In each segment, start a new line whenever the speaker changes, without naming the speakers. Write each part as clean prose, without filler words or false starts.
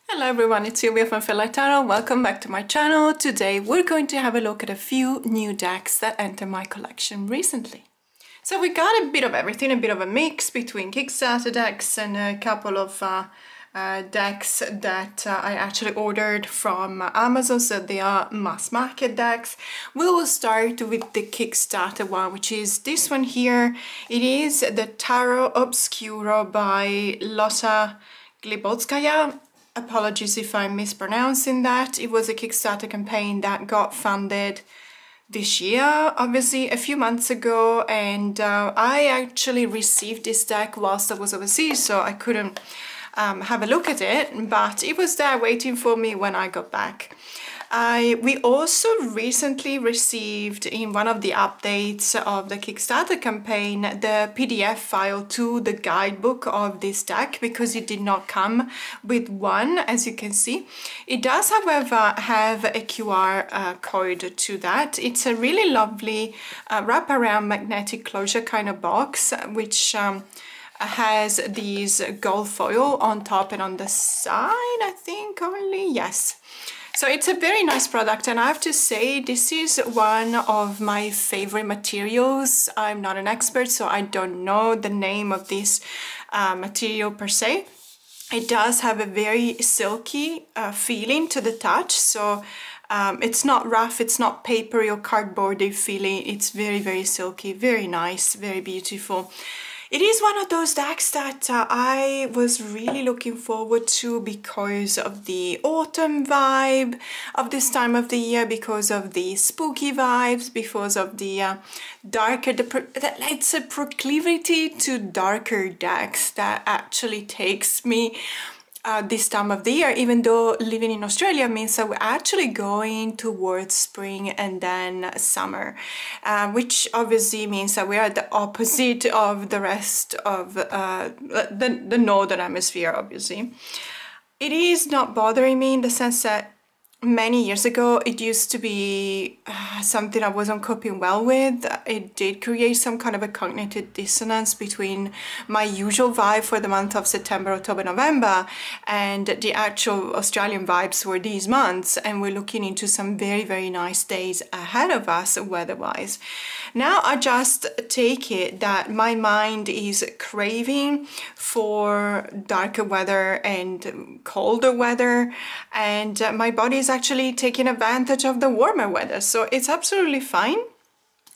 Hello everyone, it's Silvia from Tarot. Welcome back to my channel. Today we're going to have a look at a few new decks that entered my collection recently. So we got a bit of everything, a bit of a mix between Kickstarter decks and a couple of decks that I actually ordered from Amazon, so they are mass market decks. We will start with the Kickstarter one, which is this one here. It is the Tarot Obscuro by Lotta Glibotskaya. Apologies if I'm mispronouncing that. It was a Kickstarter campaign that got funded this year, obviously a few months ago, and I actually received this deck whilst I was overseas, so I couldn't have a look at it, but it was there waiting for me when I got back. We also recently received in one of the updates of the Kickstarter campaign the PDF file to the guidebook of this deck, because it did not come with one, as you can see. It does, however, have a QR code to that. It's a really lovely wraparound magnetic closure kind of box, which has these gold foil on top and on the side, I think only, yes. So it's a very nice product, and I have to say this is one of my favorite materials. I'm not an expert, so I don't know the name of this material per se. It does have a very silky feeling to the touch, so it's not rough, it's not papery or cardboardy feeling. It's very, very silky, very nice, very beautiful. It is one of those decks that I was really looking forward to because of the autumn vibe of this time of the year, because of the spooky vibes, because of the darker, it's a proclivity to darker decks that actually takes me this time of the year, even though living in Australia means that we're actually going towards spring and then summer, which obviously means that we're at the opposite of the rest of the northern hemisphere, obviously. It is not bothering me in the sense that many years ago it used to be something I wasn't coping well with. It did create some kind of a cognitive dissonance between my usual vibe for the month of September, October, November and the actual Australian vibes for these months, and we're looking into some very, very nice days ahead of us weather-wise. Now I just take it that my mind is craving for darker weather and colder weather, and my body is actually taking advantage of the warmer weather, so it's absolutely fine.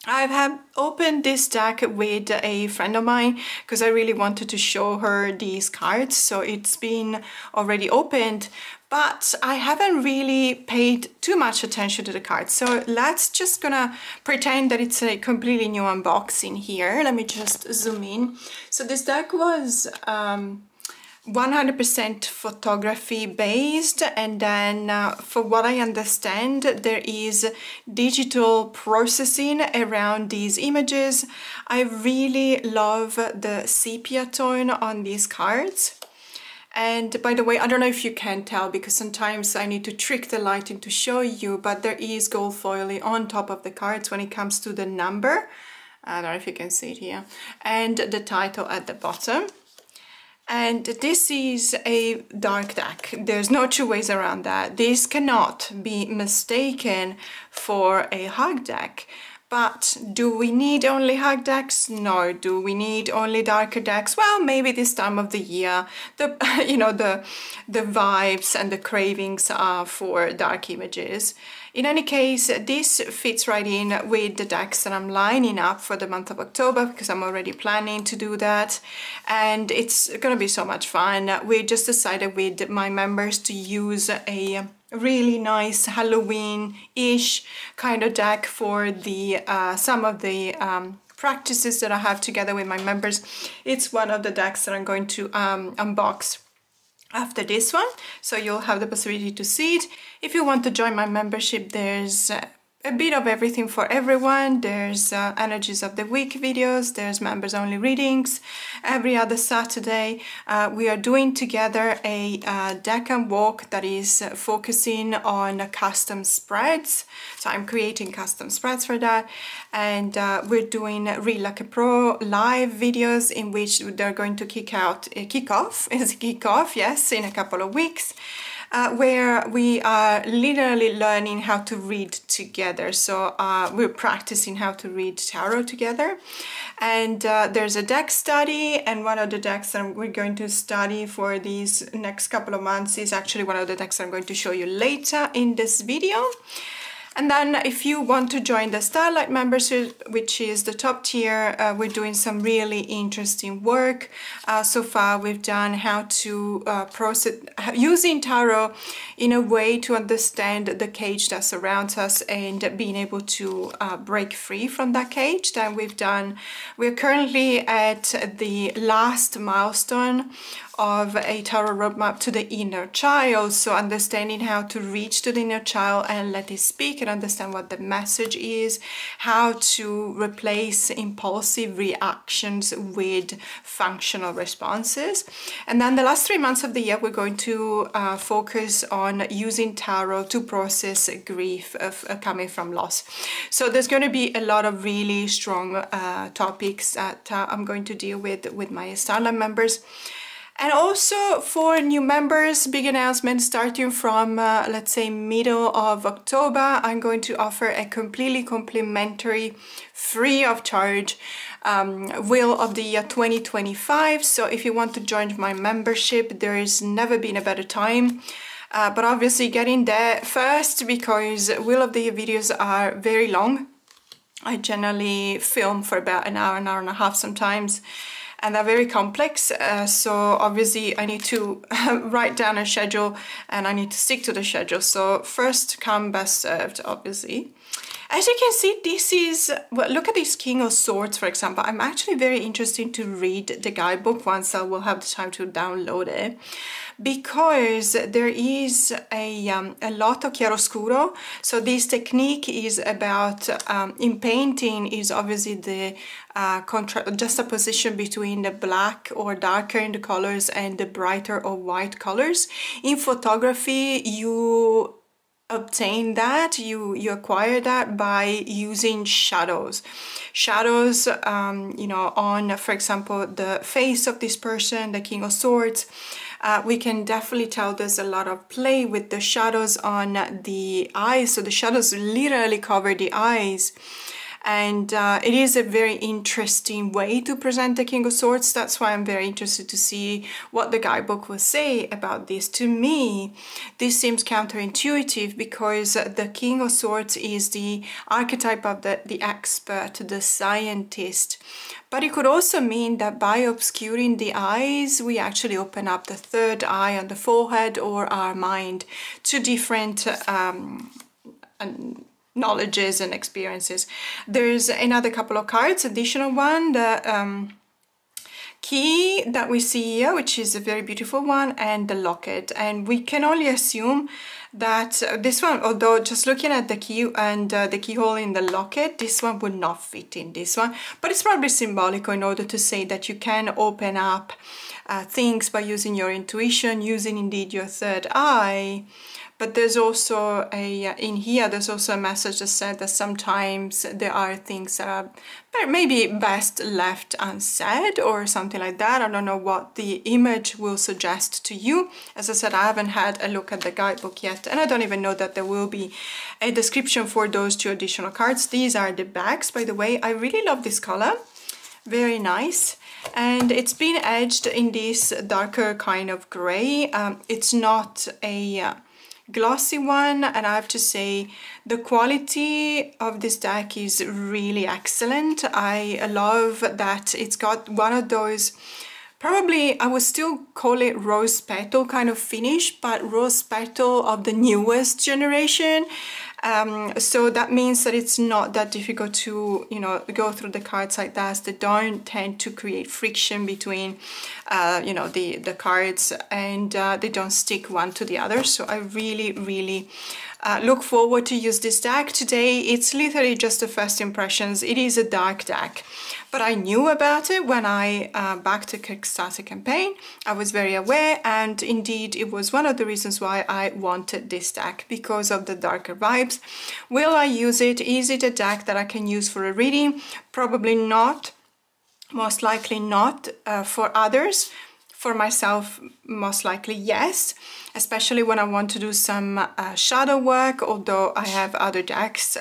I have opened this deck with a friend of mine because I really wanted to show her these cards, so it's been already opened, but I haven't really paid too much attention to the cards, so let's just gonna pretend that it's a completely new unboxing here. Let me just zoom in. So this deck was 100% photography based, and then for what I understand there is digital processing around these images. I really love the sepia tone on these cards. And by the way, I don't know if you can tell because sometimes I need to trick the lighting to show you, but there is gold foiling on top of the cards when it comes to the number. I don't know if you can see it here, and the title at the bottom. And this is a dark deck. There's no two ways around that. This cannot be mistaken for a hug deck. But do we need only hug decks? No. Do we need only darker decks? Well, maybe this time of the year, the vibes and the cravings are for dark images. In any case, this fits right in with the decks that I'm lining up for the month of October, because I'm already planning to do that, and it's gonna be so much fun. We just decided with my members to use a really nice Halloween-ish kind of deck for the some of the practices that I have together with my members. It's one of the decks that I'm going to unbox after this one, so you'll have the possibility to see it. If you want to join my membership, there's a bit of everything for everyone. There's energies of the week videos, there's members only readings every other Saturday. We are doing together a deck and walk that is focusing on custom spreads, so I'm creating custom spreads for that, and we're doing Read Like a Pro live videos in which they're going to kick off, yes, in a couple of weeks. where we are literally learning how to read together. So we're practicing how to read tarot together. And there's a deck study, and one of the decks that we're going to study for these next couple of months is actually one of the decks I'm going to show you later in this video. And then if you want to join the Starlight membership, which is the top tier, we're doing some really interesting work. So far we've done how to process using tarot in a way to understand the cage that surrounds us and being able to break free from that cage. Then we're currently at the last milestone of a tarot roadmap to the inner child, so understanding how to reach to the inner child and let it speak and understand what the message is, how to replace impulsive reactions with functional responses. And then the last 3 months of the year we're going to focus on using tarot to process grief coming from loss. So there's going to be a lot of really strong topics that I'm going to deal with my Starlight members. And also for new members, big announcement starting from, let's say, middle of October, I'm going to offer a completely complimentary, free of charge Wheel of the Year 2025. So if you want to join my membership, there has never been a better time. But obviously get in there first, because Wheel of the Year videos are very long. I generally film for about an hour and a half sometimes. And they're very complex, so obviously I need to write down a schedule and I need to stick to the schedule. So first come, best served, obviously. As you can see, this is, well, look at this King of Swords, for example. I'm actually very interested to read the guidebook once I will have the time to download it, because there is a lot of chiaroscuro. So this technique is about, in painting, is obviously the juxtaposition between the black or darker in the colors and the brighter or white colors. In photography, you obtain that, you acquire that by using shadows, you know, on, for example, the face of this person, the King of Swords. We can definitely tell there's a lot of play with the shadows on the eyes. So the shadows literally cover the eyes. And it is a very interesting way to present the King of Swords. That's why I'm very interested to see what the guidebook will say about this. To me, this seems counterintuitive, because the King of Swords is the archetype of the expert, the scientist. But it could also mean that by obscuring the eyes, we actually open up the third eye on the forehead or our mind to different knowledges and experiences. There's another couple of cards, additional one, the key that we see here, which is a very beautiful one, and the locket. And we can only assume that this one, although just looking at the key and the keyhole in the locket, this one would not fit in this one, but it's probably symbolic in order to say that you can open up things by using your intuition, using indeed your third eye. But there's also in here, there's also a message that said that sometimes there are things that are maybe best left unsaid or something like that. I don't know what the image will suggest to you. As I said, I haven't had a look at the guidebook yet, and I don't even know that there will be a description for those two additional cards. These are the bags, by the way. I really love this color. Very nice. And it's been edged in this darker kind of gray. It's not a glossy one, and I have to say the quality of this deck is really excellent. I love that it's got one of those, probably I would still call it rose petal kind of finish, but rose petal of the newest generation. So that means that it's not that difficult to, you know, go through the cards like that. They don't tend to create friction between, you know, the cards, and they don't stick one to the other. So I really look forward to use this deck today. It's literally just the first impressions. It is a dark deck, but I knew about it when I backed the Kickstarter campaign. I was very aware, and indeed it was one of the reasons why I wanted this deck, because of the darker vibes. Will I use it? Is it a deck that I can use for a reading? Probably not. Most likely not. For others, For myself, most likely yes, especially when I want to do some shadow work, although I have other decks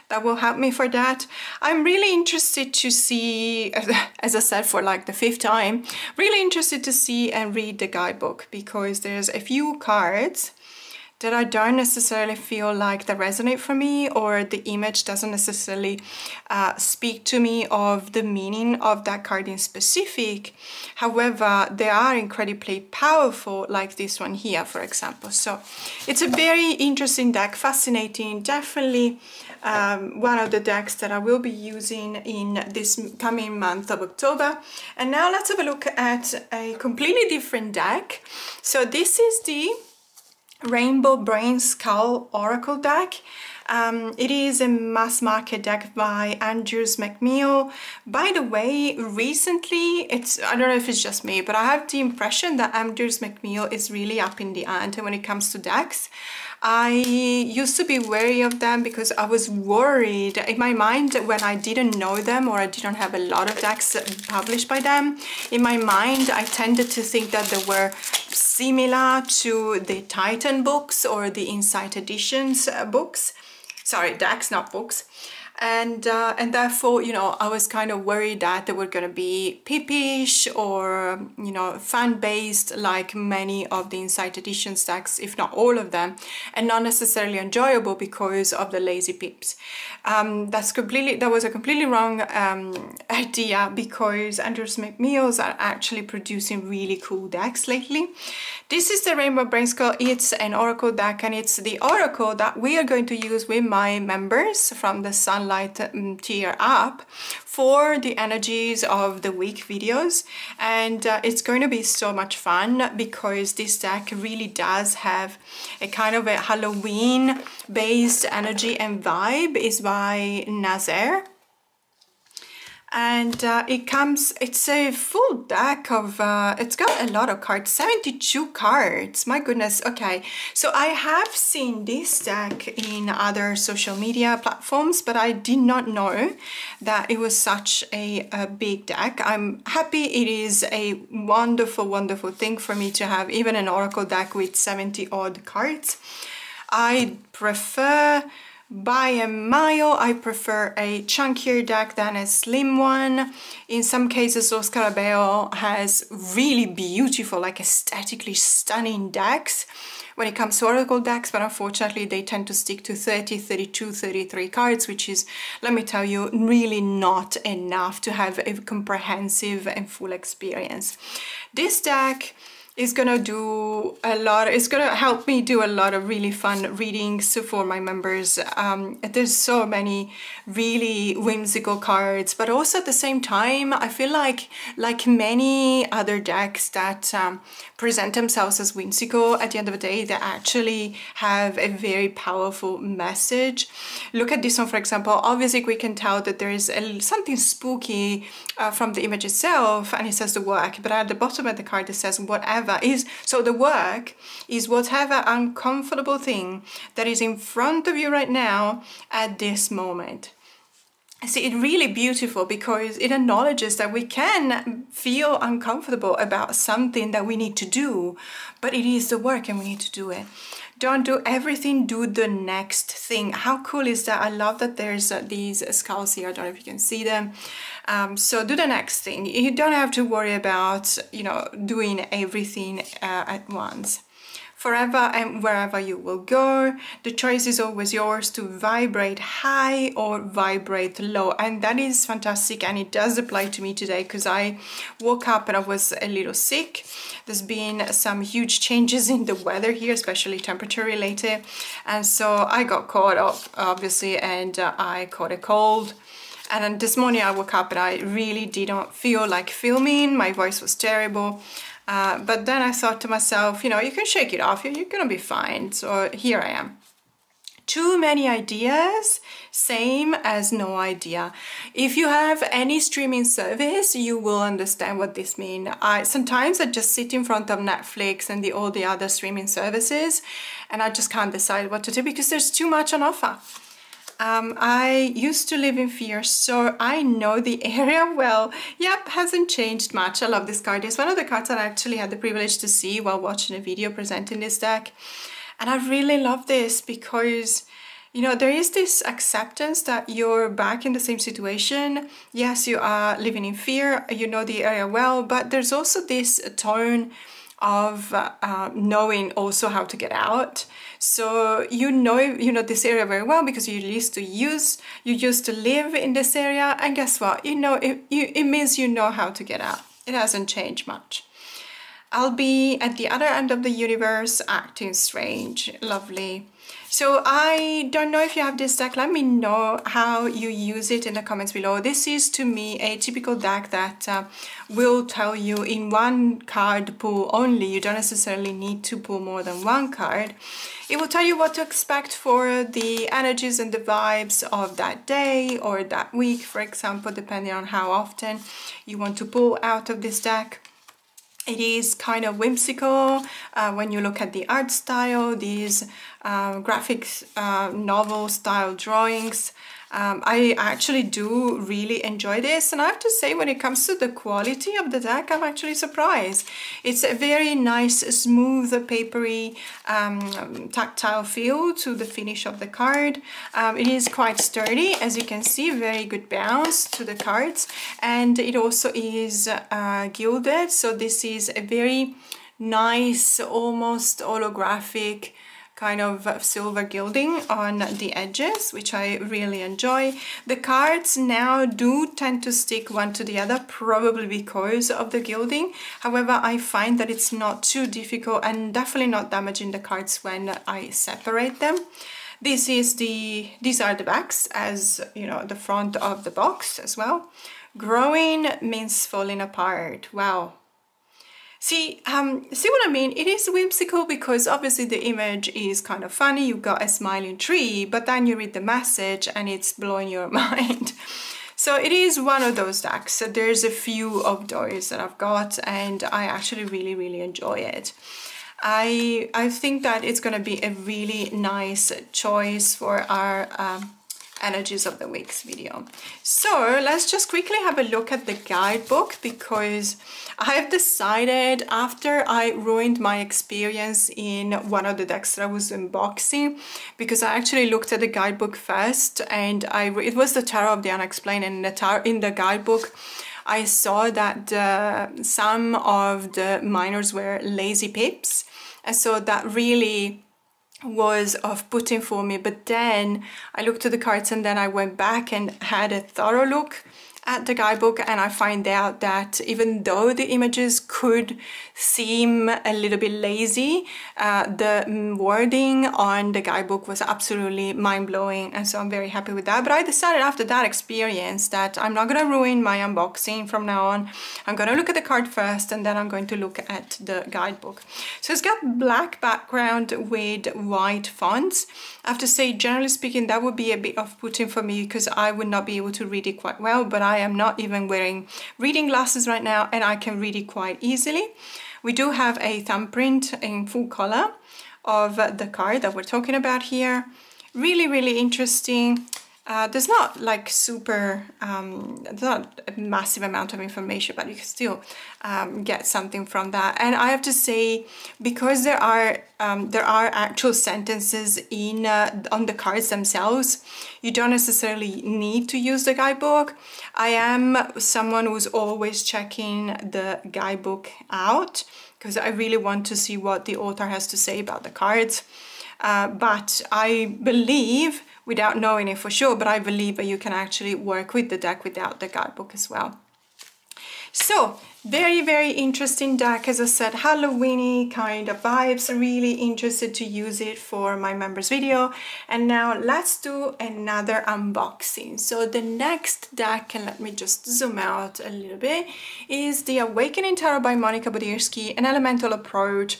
that will help me for that. I'm really interested to see, as I said for like the 5th time, really interested to see and read the guidebook, because there's a few cards that I don't necessarily feel like that resonate for me, or the image doesn't necessarily speak to me of the meaning of that card in specific. However, they are incredibly powerful, like this one here, for example. So it's a very interesting deck, fascinating, definitely one of the decks that I will be using in this coming month of October. And now let's have a look at a completely different deck. So this is the Rainbow Brain Skull Oracle deck. It is a mass market deck by Andrews McMeel. By the way, recently, I don't know if it's just me, but I have the impression that Andrews McMeel is really up in the ante when it comes to decks. I used to be wary of them because I was worried in my mind when I didn't know them, or I didn't have a lot of decks published by them. In my mind, I tended to think that they were similar to the Titan books or the Insight Editions books. Sorry, decks, not books. And therefore, you know, I was kind of worried that they were going to be peepish or, you know, fan-based like many of the Insight Editions decks, if not all of them, and not necessarily enjoyable because of the lazy peeps. That was a completely wrong idea, because Andrews McMeels are actually producing really cool decks lately. This is the Rainbow Brain Skull. It's an Oracle deck, and it's the Oracle that we are going to use with my members from the Sunlight tier up for the energies of the week videos. And it's going to be so much fun, because this deck really does have a kind of a Halloween based energy and vibe. Is by Nazaire. And it's a full deck of, it's got a lot of cards, 72 cards, my goodness. Okay, so I have seen this deck in other social media platforms, but I did not know that it was such a big deck. I'm happy. It is a wonderful, wonderful thing for me to have even an Oracle deck with 70 odd cards. I prefer, by a mile, I prefer a chunkier deck than a slim one. In some cases, Oscar Abeo has really beautiful, like aesthetically stunning decks when it comes to Oracle decks, but unfortunately they tend to stick to 30, 32, 33 cards, which is, let me tell you, really not enough to have a comprehensive and full experience. This deck is gonna do a lot, it's gonna help me do a lot of really fun readings for my members. There's so many really whimsical cards, but also at the same time, I feel like many other decks that present themselves as whimsical, at the end of the day, they actually have a very powerful message. Look at this one, for example. Obviously, we can tell that there is something spooky from the image itself, and it says the work, but at the bottom of the card it says whatever is. So the work is whatever uncomfortable thing that is in front of you right now at this moment. I see it really beautiful, because it acknowledges that we can feel uncomfortable about something that we need to do, but it is the work and we need to do it. Don't do everything, do the next thing. How cool is that? I love that there's these skulls here. I don't know if you can see them. So do the next thing. You don't have to worry about, you know, doing everything at once. Forever and wherever you will go, the choice is always yours to vibrate high or vibrate low. And that is fantastic, and it does apply to me today, because I woke up and I was a little sick. There's been some huge changes in the weather here, especially temperature related, and so I got caught up, obviously, and I caught a cold. And then this morning I woke up and I really didn't feel like filming. My voice was terrible. But then I thought to myself, you know, you can shake it off, you're gonna be fine. So here I am. Too many ideas, same as no idea. If you have any streaming service, you will understand what this means. Sometimes I just sit in front of Netflix and all the other streaming services, and I just can't decide what to do because there's too much on offer. I used to live in Fear, so I know the area well. Yep, hasn't changed much. I love this card. It's one of the cards that I actually had the privilege to see while watching a video presenting this deck. And I really love this because, you know, there is this acceptance that you're back in the same situation. Yes, you are living in fear, you know the area well, but there's also this tone of knowing also how to get out. So you know this area very well because you used to live in this area, and guess what? You know, it means you know how to get out. It hasn't changed much. I'll be at the other end of the universe acting strange. Lovely. So I don't know if you have this deck. Let me know how you use it in the comments below. This is to me a typical deck that will tell you in one card pull only. You don't necessarily need to pull more than one card. It will tell you what to expect for the energies and the vibes of that day or that week, for example, depending on how often you want to pull out of this deck. It is kind of whimsical when you look at the art style, these graphic novel style drawings. I actually do really enjoy this, and I have to say, when it comes to the quality of the deck, I'm actually surprised. It's a very nice, smooth, papery, tactile feel to the finish of the card. It is quite sturdy, as you can see, very good bounce to the cards, and it also is gilded, so this is a very nice, almost holographic kind of silver gilding on the edges, which I really enjoy. The cards now do tend to stick one to the other, probably because of the gilding. However, I find that it's not too difficult and definitely not damaging the cards when I separate them. These are the backs, as you know, the front of the box as well. Growing means falling apart. Wow. See what I mean? It is whimsical because obviously the image is kind of funny. You've got a smiling tree, but then you read the message and it's blowing your mind. So it is one of those decks. So there's a few of those that I've got, and I actually really enjoy it. I think that it's going to be a really nice choice for our energies of the week's video. So let's just quickly have a look at the guidebook, because I have decided, after I ruined my experience in one of the decks that I was unboxing, because I actually looked at the guidebook first, and it was the Tarot of the Unexplained, and in the guidebook I saw that some of the minors were lazy pips, and so that really was off-putting for me. But then I looked at the cards, and then I went back and had a thorough look at the guidebook, and I find out that even though the images could seem a little bit lazy, the wording on the guidebook was absolutely mind-blowing, and so I'm very happy with that. But I decided after that experience that I'm not going to ruin my unboxing from now on. I'm going to look at the card first, and then I'm going to look at the guidebook. So it's got black background with white fonts. I have to say, generally speaking, that would be a bit off-putting for me, because I would not be able to read it quite well, but I am not even wearing reading glasses right now, and I can read it quite easily. We do have a thumbprint in full color of the card that we're talking about here. Really interesting. There's not like super, there's not a massive amount of information, but you can still get something from that. And I have to say, because there are actual sentences in on the cards themselves, you don't necessarily need to use the guidebook. I am someone who's always checking the guidebook out, because I really want to see what the author has to say about the cards. But I believe, without knowing it for sure, but I believe that you can actually work with the deck without the guidebook as well. So very interesting deck. As I said, Halloween-y kind of vibes. I'm really interested to use it for my members video. And now let's do another unboxing. So the next deck, and let me just zoom out a little bit, is the Awakening Tarot by Monica Budierski, an elemental approach.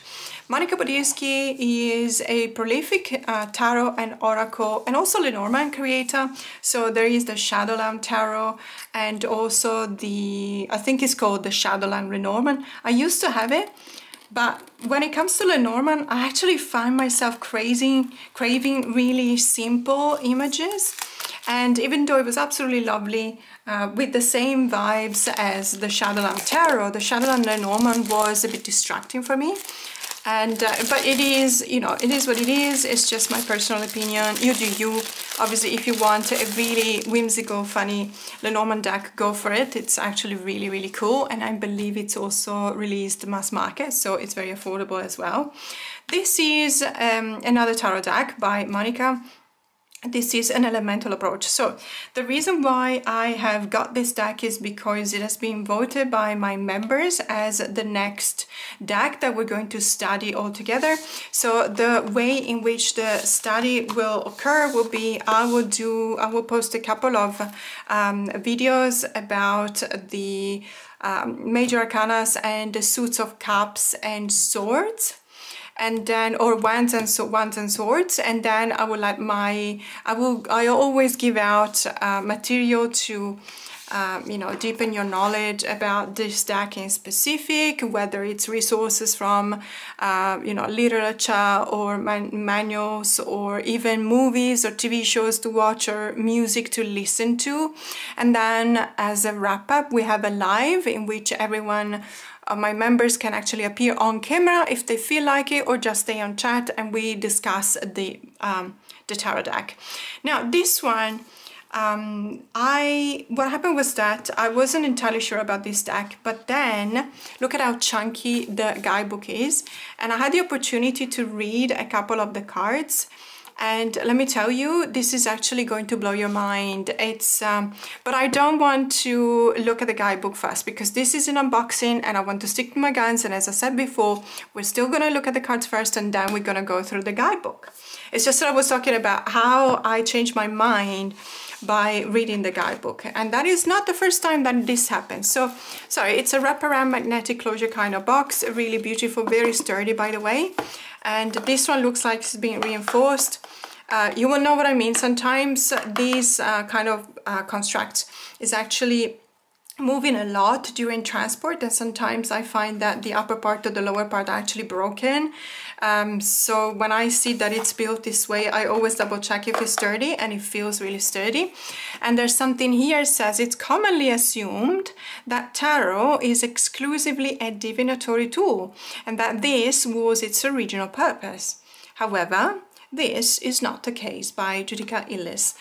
Monica Budierski is a prolific tarot and oracle, and also Lenormand creator. So there is the Shadowland Tarot, and also I think it's called the Shadowland Lenormand. I used to have it, but when it comes to Lenormand, I actually find myself craving really simple images. And even though it was absolutely lovely, with the same vibes as the Shadowland Tarot, the Shadowland Lenormand was a bit distracting for me. And but it is, you know, it is what it is. It's just my personal opinion. You do you. Obviously, if you want a really whimsical, funny Lenormand deck, go for it. It's actually really, really cool. And I believe it's also released mass market, so it's very affordable as well. This is another tarot deck by Monica. This is an elemental approach. So the reason why I have got this deck is because it has been voted by my members as the next deck that we're going to study all together. So the way in which the study will occur will be I will post a couple of videos about the major arcanas and the suits of cups and swords, and then, or wands and swords, and then I will let I always give out material to you know, deepen your knowledge about this deck in specific, whether it's resources from you know, literature or manuals, or even movies or TV shows to watch or music to listen to. And then as a wrap-up, we have a live in which everyone, my members, can actually appear on camera if they feel like it, or just stay on chat and we discuss the tarot deck. Now this one, what happened was that I wasn't entirely sure about this deck, but then look at how chunky the guidebook is, and I had the opportunity to read a couple of the cards. And let me tell you, this is actually going to blow your mind. It's but I don't want to look at the guidebook first, because this is an unboxing and I want to stick to my guns. And as I said before, we're still going to look at the cards first, and then we're going to go through the guidebook. It's just that I was talking about how I changed my mind by reading the guidebook, and that is not the first time that this happens. So sorry, it's a wraparound magnetic closure kind of box, really beautiful, very sturdy, by the way. And this one looks like it's being reinforced. You will know what I mean. Sometimes these kind of constructs is actually moving a lot during transport, and sometimes I find that the upper part or the lower part are actually broken. So when I see that it's built this way, I always double check if it's sturdy, and it feels really sturdy. And there's something here that says it's commonly assumed that tarot is exclusively a divinatory tool, and that this was its original purpose. However, this is not the case by Judica Illes.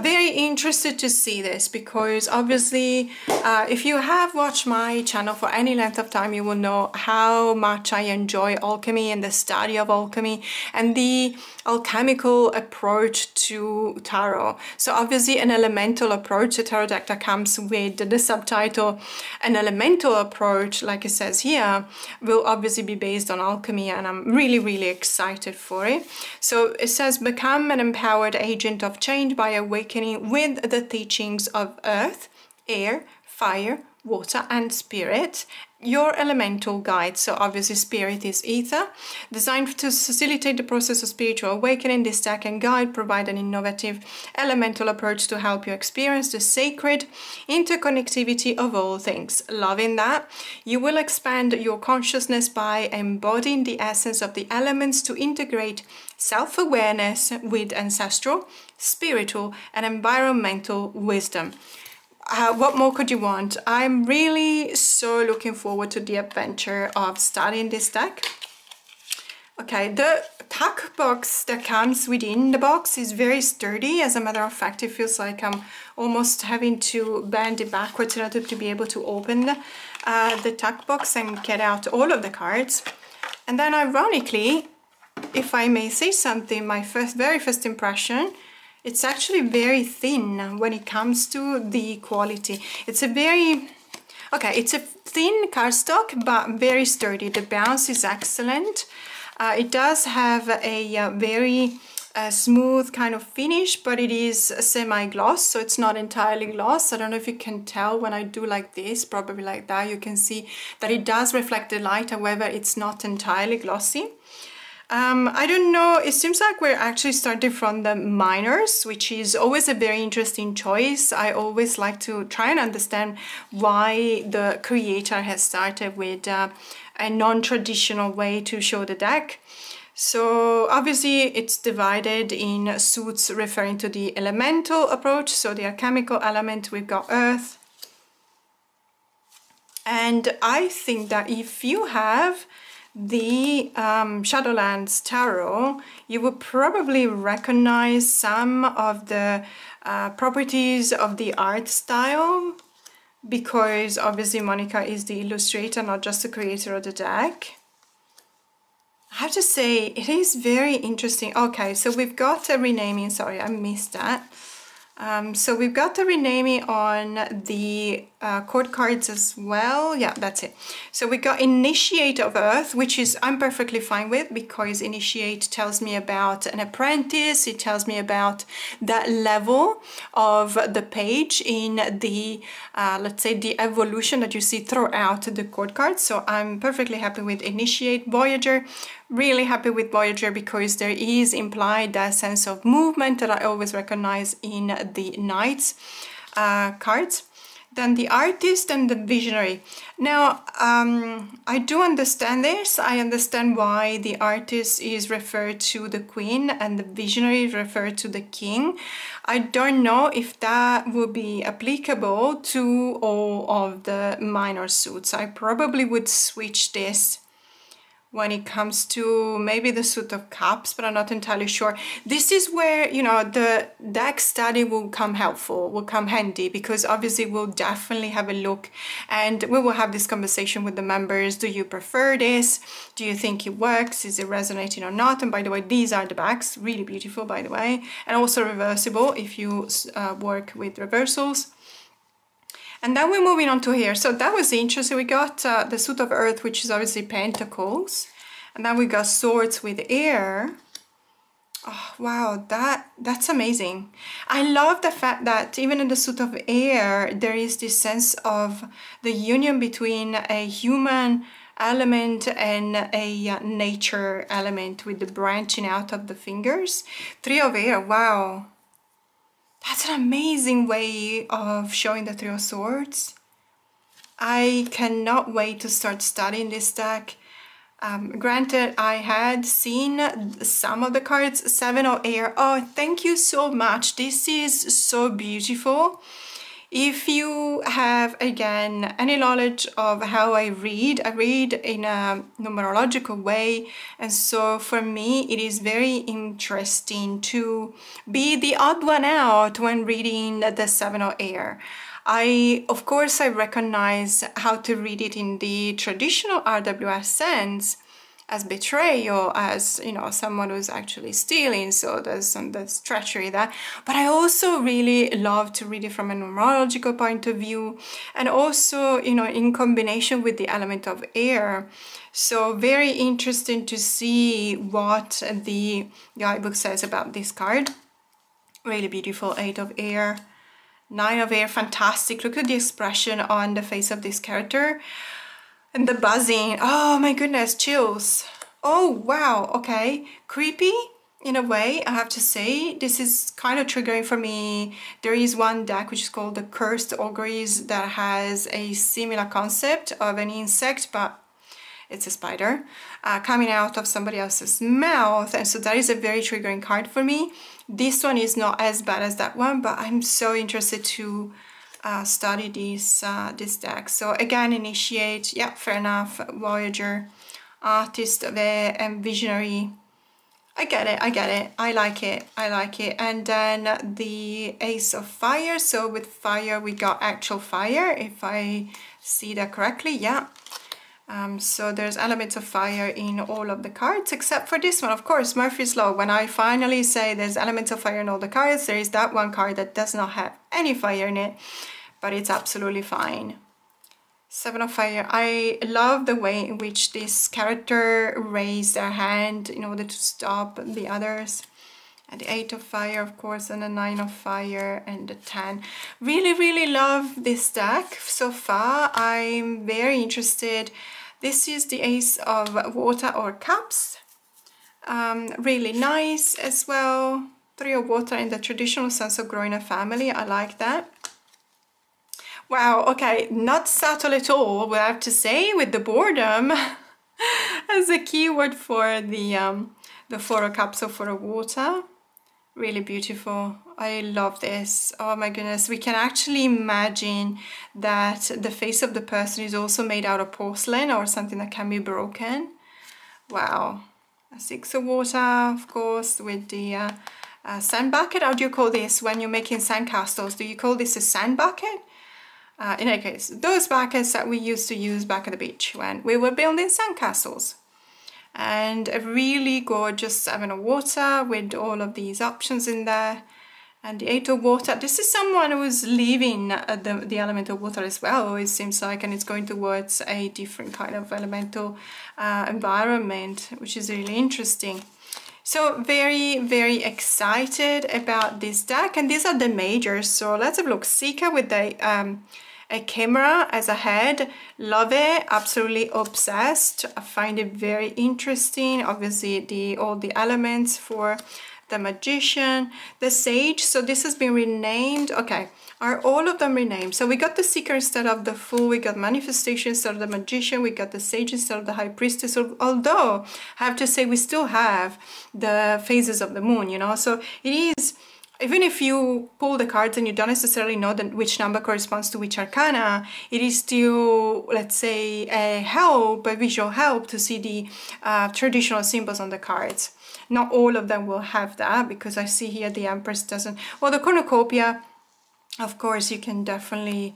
Very interested to see this, because obviously if you have watched my channel for any length of time, you will know how much I enjoy alchemy and the study of alchemy and the alchemical approach to tarot. So obviously an elemental approach, a tarot deck that comes with the subtitle, an elemental approach, like it says here, will obviously be based on alchemy, and I'm really, really excited for it. So it says, become an empowered agent of change by awakening with the teachings of earth, air, fire, water and spirit, your elemental guide. So obviously spirit is ether. Designed to facilitate the process of spiritual awakening, this deck and guide provide an innovative elemental approach to help you experience the sacred interconnectivity of all things. Loving that. You will expand your consciousness by embodying the essence of the elements to integrate self-awareness with ancestral, spiritual and environmental wisdom. What more could you want? I'm really so looking forward to the adventure of studying this deck. Okay, the tuck box that comes within the box is very sturdy. As a matter of fact, it feels like I'm almost having to bend it backwards in order to be able to open the tuck box and get out all of the cards. And then ironically, if I may say something, my very first impression, it's actually very thin when it comes to the quality. It's a very, okay, it's a thin cardstock, but very sturdy. The bounce is excellent. It does have a very smooth kind of finish, but it is semi-gloss, so it's not entirely gloss. I don't know if you can tell when I do like this, probably like that, you can see that it does reflect the light. However, it's not entirely glossy. I don't know, it seems like we're actually starting from the minors, which is always a very interesting choice. I always like to try and understand why the creator has started with a non-traditional way to show the deck. So obviously it's divided in suits referring to the elemental approach. So the alchemical element, we've got earth. And I think that if you have the Shadowlands Tarot, you will probably recognize some of the properties of the art style, because obviously Monica is the illustrator, not just the creator of the deck. I have to say, it is very interesting. Okay, so we've got a renaming, sorry, I missed that. So we've got the renaming on the court cards as well. Yeah, that's it. So we got Initiate of Earth, which is I'm perfectly fine with, because Initiate tells me about an apprentice. It tells me about that level of the page in the, let's say, the evolution that you see throughout the court cards. So I'm perfectly happy with Initiate. Voyager, really happy with Voyager, because there is implied that sense of movement that I always recognize in the Knights cards. Then the Artist and the Visionary. Now, I do understand this. I understand why the Artist is referred to the Queen and the Visionary is referred to the King. I don't know if that would be applicable to all of the minor suits. I probably would switch this when it comes to maybe the suit of cups, but I'm not entirely sure. This is where, you know, the deck study will come helpful, will come handy, because obviously we'll definitely have a look and we will have this conversation with the members. Do you prefer this? Do you think it works? Is it resonating or not? And by the way, these are the backs, really beautiful, by the way, and also reversible if you work with reversals. And then we're moving on to here. So that was interesting. We got the suit of earth, which is obviously pentacles. And then we got swords with air. Oh, wow, that's amazing. I love the fact that even in the suit of air, there is this sense of the union between a human element and a nature element, with the branching out of the fingers. Three of air, wow. That's an amazing way of showing the Three of Swords. I cannot wait to start studying this deck. Granted, I had seen some of the cards. Seven of Air. Oh, thank you so much. This is so beautiful. If you have, again, any knowledge of how I read in a numerological way, and so for me it is very interesting to be the odd one out when reading the Seven of Air. Of course, I recognize how to read it in the traditional RWS sense, as betrayal, as, you know, someone who's actually stealing, so there's treachery there. But I also really love to read it from a numerological point of view, and also, you know, in combination with the element of air. So very interesting to see what the guidebook says about this card. Really beautiful. Eight of Air, Nine of Air, fantastic. Look at the expression on the face of this character. And the buzzing, oh my goodness, chills. Oh wow, okay, creepy in a way, I have to say. This is kind of triggering for me. There is one deck which is called the Cursed Auguries that has a similar concept of an insect, but it's a spider coming out of somebody else's mouth, and so that is a very triggering card for me. This one is not as bad as that one, but I'm so interested to study this deck. So again, Initiate, yeah, fair enough. Voyager, Artist of Air, and Visionary. I get it, I like it. And then the Ace of Fire. So with fire, we got actual fire, if I see that correctly, yeah. So there's elements of fire in all of the cards, except for this one, of course, Murphy's Law. When I finally say there's elements of fire in all the cards, there is that one card that does not have any fire in it, but it's absolutely fine. Seven of Fire. I love the way in which this character raised their hand in order to stop the others. And the Eight of Fire, of course, and the Nine of Fire, and the 10. Really love this deck so far. I'm very interested. This is the Ace of Water or Cups. Really nice as well. Three of Water in the traditional sense of growing a family. I like that. Wow, okay, not subtle at all, what I have to say, with the boredom as a keyword for the the photo capsule for the water. Really beautiful. I love this. Oh my goodness, we can actually imagine that the face of the person is also made out of porcelain or something that can be broken. Wow. A 6 of water, of course, with the sand bucket. How do you call this when you're making sand castles? Do you call this a sand bucket? In any case, those buckets that we used to use back at the beach when we were building sand castles. And a really gorgeous 7 of water with all of these options in there. And the 8 of water, this is someone who's leaving the element of water as well, it seems like, and it's going towards a different kind of elemental environment, which is really interesting. So very, very excited about this deck, and these are the majors. So let's have a look. Sika with the a camera as a head, love it, absolutely obsessed. I find it very interesting. Obviously all the elements for the magician, the sage. So this has been renamed. Okay, are all of them renamed? So we got the seeker instead of the fool, we got manifestation instead of the magician, we got the sage instead of the high priestess. Although I have to say we still have the phases of the moon, you know, so it is, even if you pull the cards and you don't necessarily know which number corresponds to which arcana, it is still, let's say, a help, a visual help to see the traditional symbols on the cards. Not all of them will have that, because I see here the Empress doesn't. Well, the cornucopia, of course, you can definitely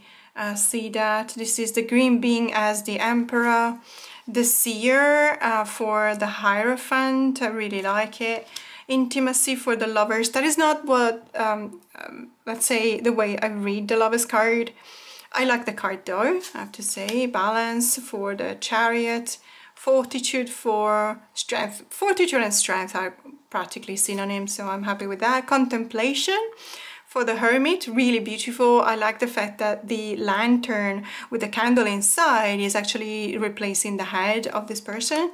see that. This is the green being as the Emperor. The seer for the Hierophant, I really like it. Intimacy for the lovers. That is not what, let's say, the way I read the lovers card. I like the card though, I have to say. Balance for the Chariot. Fortitude for strength. Fortitude and strength are practically synonyms, so I'm happy with that. Contemplation for the Hermit, really beautiful. I like the fact that the lantern with the candle inside is actually replacing the head of this person.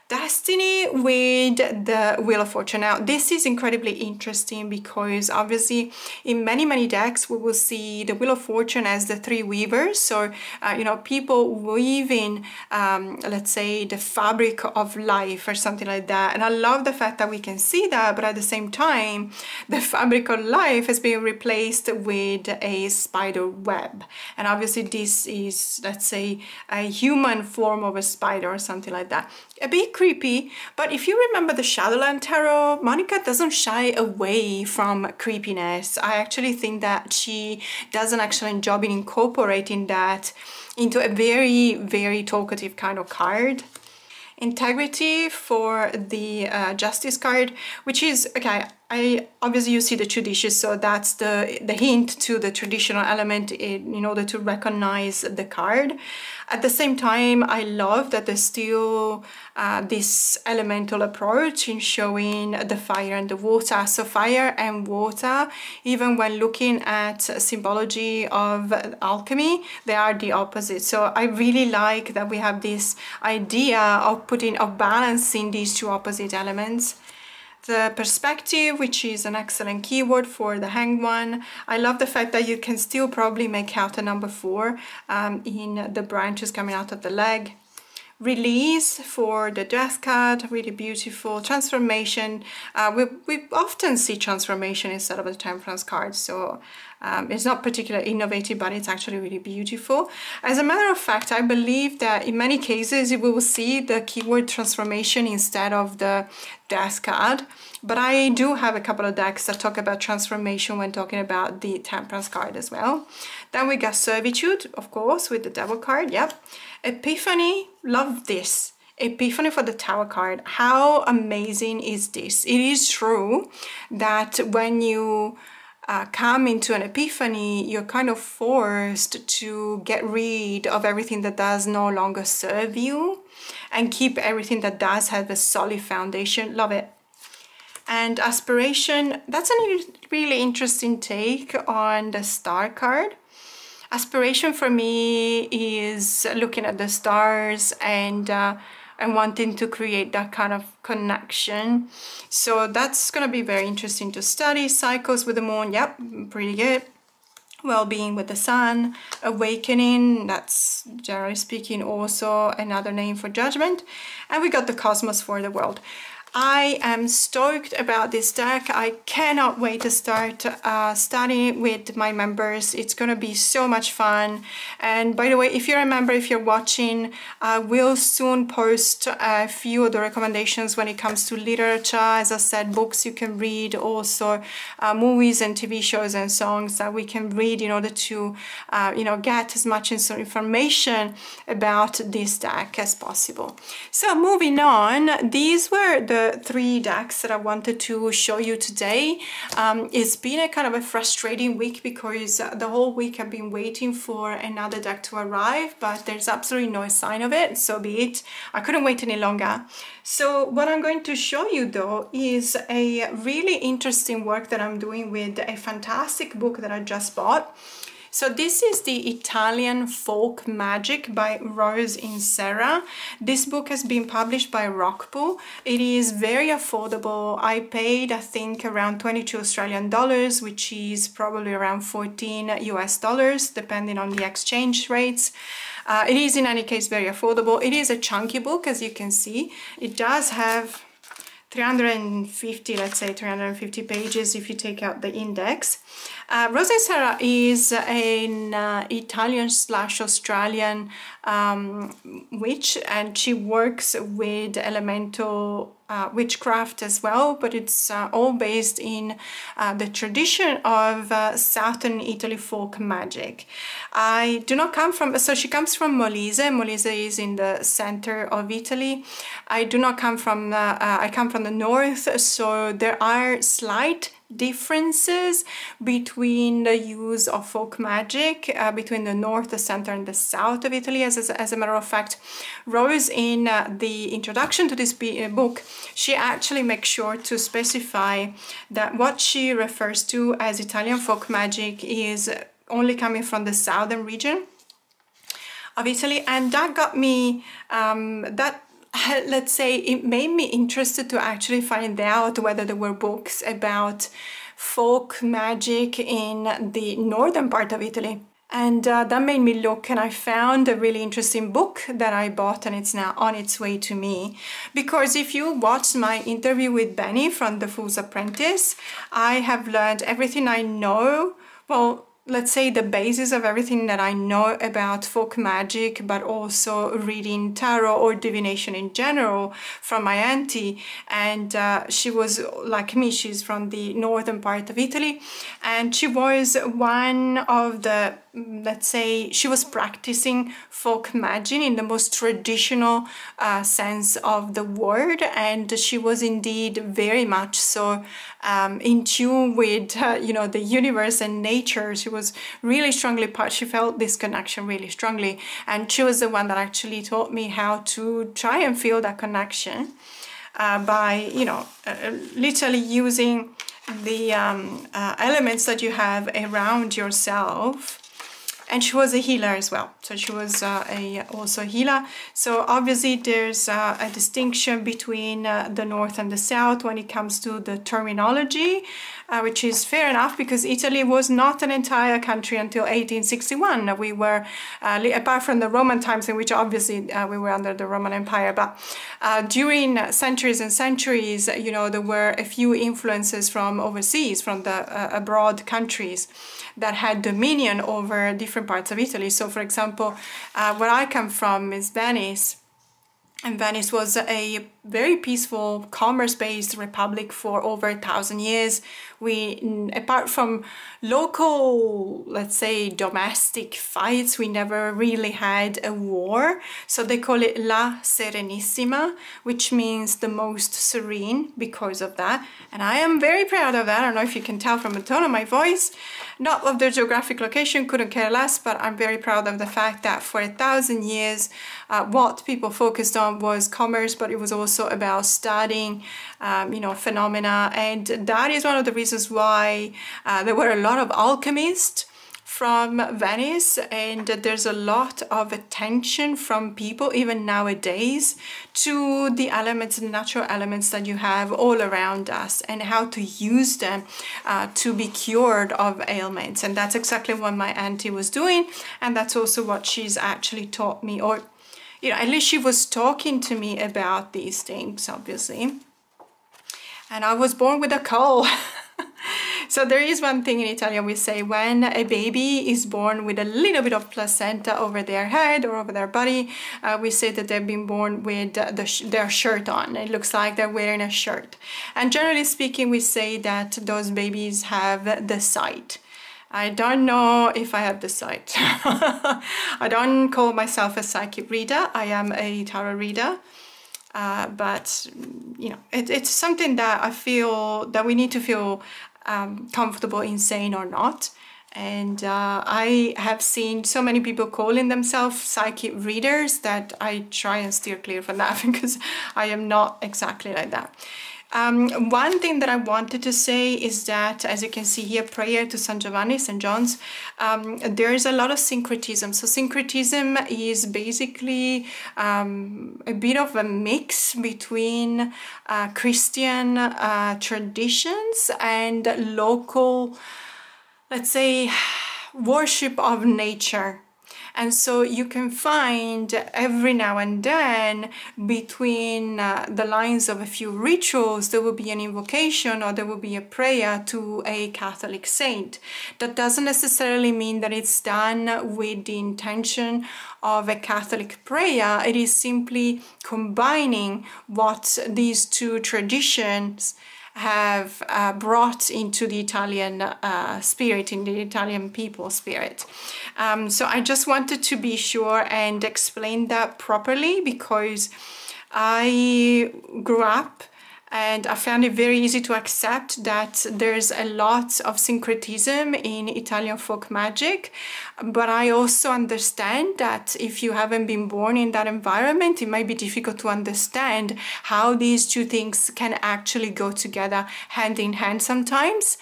Destiny with the Wheel of Fortune. Now this is incredibly interesting because obviously in many decks we will see the Wheel of Fortune as the 3 weavers, so you know, people weaving let's say the fabric of life or something like that, and I love the fact that we can see that, but at the same time the fabric of life has been replaced with a spider web, and obviously this is, let's say, a human form of a spider or something like that. A bit creepy, but if you remember the Shadowland Tarot, Monica doesn't shy away from creepiness. I actually think that she does an excellent job in incorporating that into a very, very talkative kind of card. Integrity for the Justice card, which is, okay, obviously you see the two dishes, so that's the hint to the traditional element in order to recognize the card. At the same time, I love that there's still this elemental approach in showing the fire and the water. So fire and water, even when looking at symbology of alchemy, they are the opposite. So I really like that we have this idea of balancing these two opposite elements. The perspective, which is an excellent keyword for the Hanged One. I love the fact that you can still probably make out a number 4 in the branches coming out of the leg. Release for the Death card, really beautiful. Transformation, we often see transformation instead of the Temperance card, so it's not particularly innovative, but it's actually really beautiful. As a matter of fact, I believe that in many cases you will see the keyword transformation instead of the Death card, but I do have a couple of decks that talk about transformation when talking about the Temperance card as well. Then we got Servitude, of course, with the Devil card, yep. Epiphany, love this. Epiphany for the Tower card. How amazing is this? It is true that when you come into an epiphany, you're kind of forced to get rid of everything that does no longer serve you and keep everything that does have a solid foundation. Love it. And Aspiration, that's a really interesting take on the Star card. Aspiration for me is looking at the stars and wanting to create that kind of connection. So that's going to be very interesting to study. Cycles with the moon, yep, pretty good. Well-being with the sun. Awakening, that's generally speaking also another name for judgment. And we got the cosmos for the world. I am stoked about this deck. I cannot wait to start studying it with my members. It's gonna be so much fun. And by the way, if you're a member, if you're watching, I will soon post a few of the recommendations when it comes to literature. As I said, books you can read, also movies and TV shows and songs that we can read in order to you know, get as much information about this deck as possible. So moving on, these were the 3 decks that I wanted to show you today. It's been a kind of a frustrating week because the whole week I've been waiting for another deck to arrive, but there's absolutely no sign of it. So be it. I couldn't wait any longer. So what I'm going to show you though is a really interesting work that I'm doing with a fantastic book that I just bought. So this is the Italian Folk Magic by Rose in Serra. This book has been published by Rockpool. It is very affordable. I paid, I think, around 22 Australian dollars, which is probably around 14 US dollars, depending on the exchange rates. It is in any case very affordable. It is a chunky book, as you can see. It does have 350, let's say 350 pages if you take out the index. Rose in Serra is an Italian/Australian witch, and she works with elemental witchcraft as well, but it's all based in the tradition of southern Italy folk magic. I do not come from, so she comes from Molise. Molise is in the center of Italy. I do not come from, I come from the north, so there are slight differences between the use of folk magic between the north, the center, and the south of Italy. As a matter of fact, Rose, in the introduction to this book, she actually makes sure to specify that what she refers to as Italian folk magic is only coming from the southern region of Italy, and that got me let's say it made me interested to actually find out whether there were books about folk magic in the northern part of Italy. And that made me look, and I found a really interesting book that I bought, and it's now on its way to me. Because if you watched my interview with Benny from The Fool's Apprentice, I have learned everything I know, well, let's say the basis of everything that I know about folk magic, but also reading tarot or divination in general from my auntie. And she was like me, she's from the northern part of Italy, and she was one of the, let's say, she was practicing folk magic in the most traditional sense of the word, and she was indeed very much so in tune with you know, the universe and nature. She was really strongly she felt this connection really strongly, and she was the one that actually taught me how to try and feel that connection by, you know, literally using the elements that you have around yourself. And she was a healer as well, so she was also a healer. So obviously there's a distinction between the north and the south when it comes to the terminology, which is fair enough, because Italy was not an entire country until 1861. We were, apart from the Roman times, in which obviously we were under the Roman Empire, but during centuries and centuries, you know, there were a few influences from overseas, from the abroad countries that had dominion over different parts of Italy. So for example, where I come from is Venice, and Venice was a very peaceful, commerce-based republic for over 1,000 years. We, apart from local, let's say, domestic fights, we never really had a war. So they call it La Serenissima, which means the most serene because of that. And I am very proud of that. I don't know if you can tell from the tone of my voice, not of the geographic location, couldn't care less, but I'm very proud of the fact that for 1,000 years, what people focused on was commerce, but it was also about studying, you know, phenomena. And that is one of the reasons why there were a lot of alchemists from Venice, and there's a lot of attention from people even nowadays to the elements, the natural elements that you have all around us, and how to use them to be cured of ailments. And that's exactly what my auntie was doing, and that's also what she's actually taught me, or, you know, at least she was talking to me about these things, obviously. and I was born with a cold. So there is one thing in Italian we say when a baby is born with a little bit of placenta over their head or over their body, we say that they've been born with their shirt on. It looks like they're wearing a shirt. And generally speaking, we say that those babies have the sight. I don't know if I have the sight. I don't call myself a psychic reader. I am a tarot reader. But, you know, it's something that I feel that we need to feel comfortable in saying or not. And I have seen so many people calling themselves psychic readers that I try and steer clear from that because I am not exactly like that. One thing that I wanted to say is that, as you can see here, prayer to San Giovanni, St. John's, there is a lot of syncretism. So syncretism is basically a bit of a mix between Christian traditions and local, let's say, worship of nature. And so you can find every now and then between the lines of a few rituals, there will be an invocation or there will be a prayer to a Catholic saint. That doesn't necessarily mean that it's done with the intention of a Catholic prayer. It is simply combining what these two traditions have brought into the Italian spirit, in the Italian people spirit. So I just wanted to be sure and explain that properly because I grew up and I found it very easy to accept that there's a lot of syncretism in Italian folk magic. But I also understand that if you haven't been born in that environment, it might be difficult to understand how these two things can actually go together hand in hand sometimes.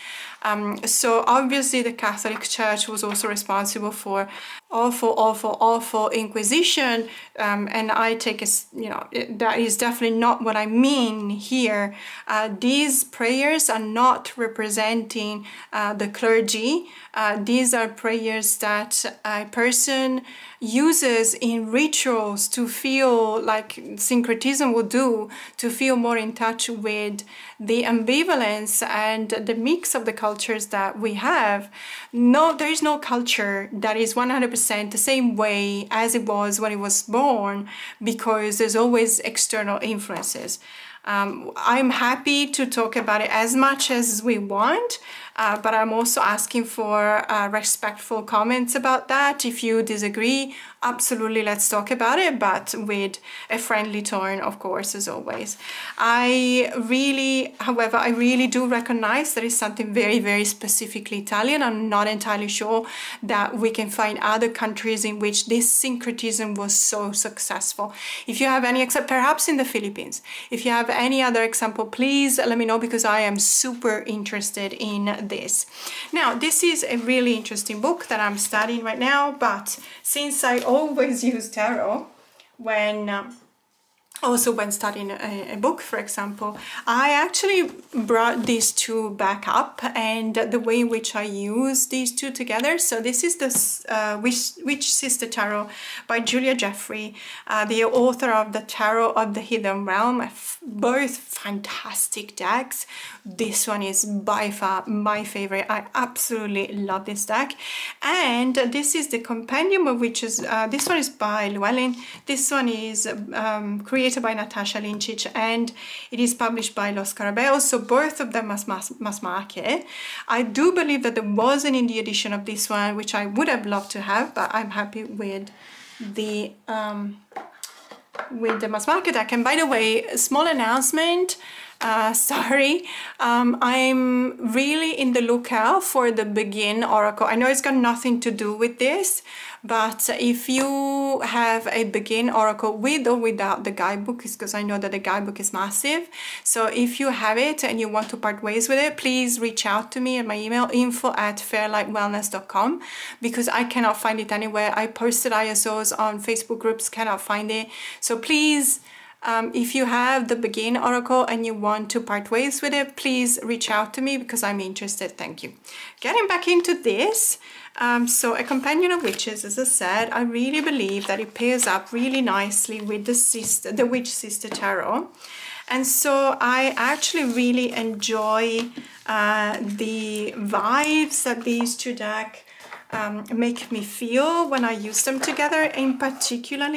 So obviously the Catholic Church was also responsible for awful Inquisition, and I take a, you know, that is definitely not what I mean here. These prayers are not representing the clergy. These are prayers that a person uses in rituals to feel like syncretism would do, to feel more in touch with the ambivalence and the mix of the cultures that we have. No, there is no culture that is 100% the same way as it was when it was born, because there's always external influences. I'm happy to talk about it as much as we want, but I'm also asking for respectful comments about that. If you disagree, absolutely, let's talk about it, but with a friendly tone, of course, as always. However, I really do recognize that it's something very, very specifically Italian. I'm not entirely sure that we can find other countries in which this syncretism was so successful. If you have any, except perhaps in the Philippines, if you have any other example, please let me know, because I am super interested in this. Now, this is a really interesting book that I'm studying right now, but since I always use tarot when also when studying a book, for example, I actually brought these two back up and the way in which I use these two together. So this is the Witch Sister Tarot by Julia Jeffrey, the author of the Tarot of the Hidden Realm. Both fantastic decks. This one is by far my favorite. I absolutely love this deck. And this is the Compendium of Witches. This one is by Llewellyn. This one is created by Natasha Lincic, and it is published by Los Carabeos, so both of them mass market. I do believe that there was an indie edition of this one, which I would have loved to have, but I'm happy with the mass market deck. And by the way, a small announcement, sorry, I'm really in the lookout for the Begin Oracle. I know it's got nothing to do with this, but if you have a Begin Oracle with or without the guidebook, because I know that the guidebook is massive, so if you have it and you want to part ways with it, please reach out to me at my email, info@fairlightwellness.com, because I cannot find it anywhere. I posted ISOs on Facebook groups, cannot find it. So please, if you have the Begin Oracle and you want to part ways with it, please reach out to me because I'm interested. Thank you. Getting back into this, so A Companion of Witches, as I said, I really believe that it pairs up really nicely with the Witch Sister Tarot. And so I actually really enjoy the vibes that these two decks make me feel when I use them together, in particular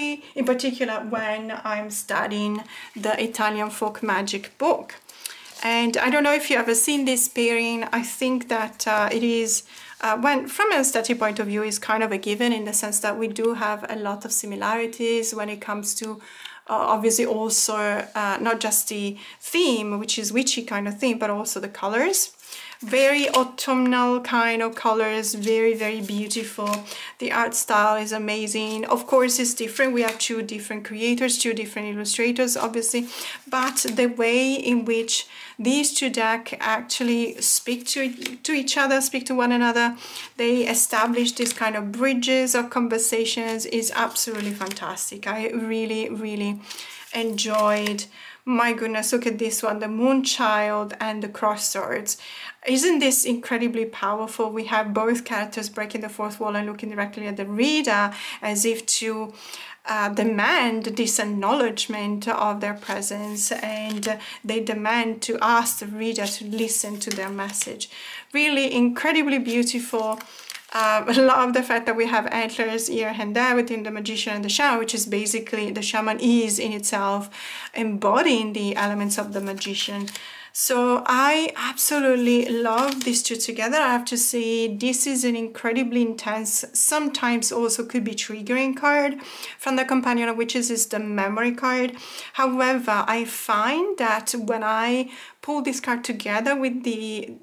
when I'm studying the Italian folk magic book. And I don't know if you ever seen this pairing. I think that it is, when from an aesthetic point of view, is kind of a given, in the sense that we do have a lot of similarities when it comes to obviously also not just the theme, which is witchy kind of theme, but also the colors. Very autumnal kind of colors, very, very beautiful. The art style is amazing. Of course, it's different. We have two different creators, two different illustrators, obviously, but the way in which these two decks actually speak to each other, speak to one another, they establish this kind of bridges of conversations, is absolutely fantastic. I really, really enjoyed. My goodness, look at this one, the Moonchild and the Crossroads. Isn't this incredibly powerful? We have both characters breaking the fourth wall and looking directly at the reader, as if to demand this acknowledgement of their presence, and they demand to ask the reader to listen to their message. Really incredibly beautiful. I love the fact that we have antlers here and there within the magician and the shaman, which is basically, the shaman is in itself embodying the elements of the magician. So I absolutely love these two together. I have to say, this is an incredibly intense, sometimes also could be triggering card from the Companion of Witches, is the memory card. However, I find that when I pull this card together with the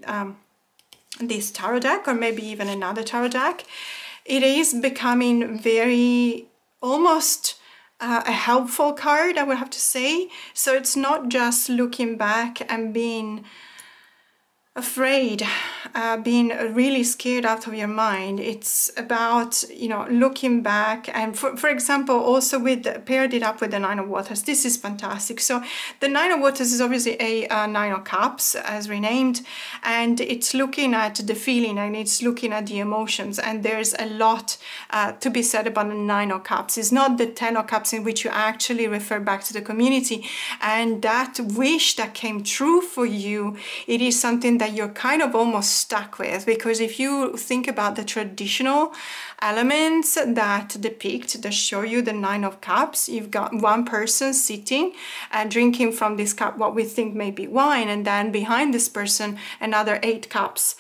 this tarot deck, or maybe even another tarot deck, it is becoming very almost a helpful card, I would have to say. So it's not just looking back and being afraid, being really scared out of your mind. It's about, you know, looking back, and for example, also with paired it up with the Nine of Waters. This is fantastic. So the Nine of Waters is obviously a Nine of Cups, as renamed, and it's looking at the feeling and it's looking at the emotions. And there's a lot to be said about the Nine of Cups. It's not the Ten of Cups, in which you actually refer back to the community and that wish that came true for you. It is something that you're kind of almost stuck with, because if you think about the traditional elements that depict, that show you the Nine of Cups, you've got one person sitting and drinking from this cup what we think may be wine, and then behind this person another 8 cups,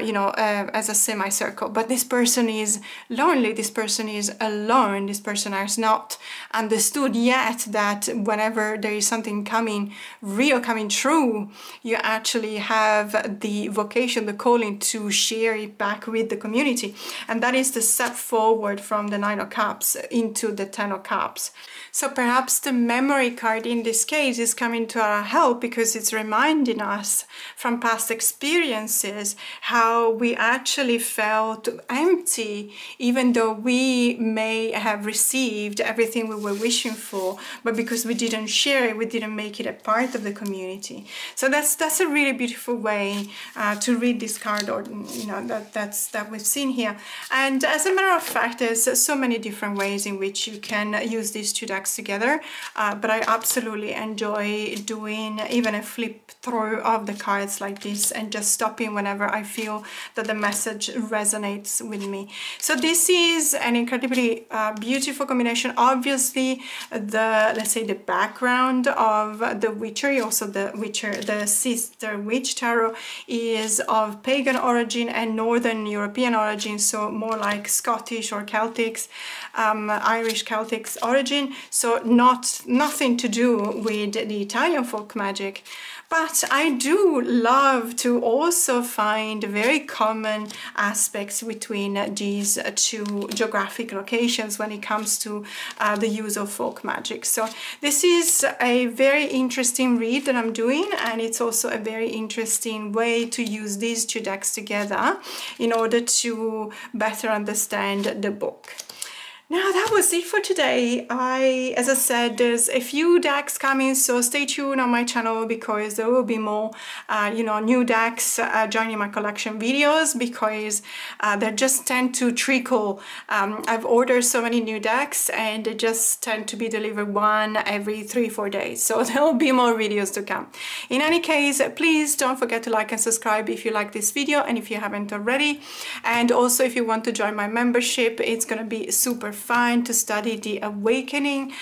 you know, as a semicircle. But this person is lonely, this person is alone, this person has not understood yet that whenever there is something coming real, coming true, you actually have the vocation, the calling to share it back with the community. And that is the step forward from the Nine of Cups into the Ten of Cups. So perhaps the memory card in this case is coming to our help, because it's reminding us from past experiences how we actually felt empty, even though we may have received everything we were wishing for, but because we didn't share it, we didn't make it a part of the community. So that's a really beautiful way to read this card, or you know, that we've seen here. And as a matter of fact, there's so many different ways in which you can use these two decks together, but I absolutely enjoy doing even a flip through of the cards like this and just stopping whenever I feel that the message resonates with me. So this is an incredibly beautiful combination. Obviously, let's say the background of the Witchery, also the Sister Witch Tarot, is of pagan origin and Northern European origin, so more like Scottish or Celtics, Irish Celtics origin, so nothing to do with the Italian folk magic. But I do love to also find very common aspects between these two geographic locations when it comes to the use of folk magic. So this is a very interesting read that I'm doing, and it's also a very interesting way to use these two decks together in order to better understand the book. Now that was it for today. As I said, there's a few decks coming, so stay tuned on my channel because there will be more, new decks joining my collection videos because they just tend to trickle. I've ordered so many new decks and they just tend to be delivered one every 3-4 days. So there will be more videos to come. In any case, please don't forget to like and subscribe if you like this video and if you haven't already. And also if you want to join my membership, it's going to be super fun to study the Awakening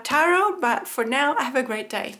Tarot. But for now, have a great day.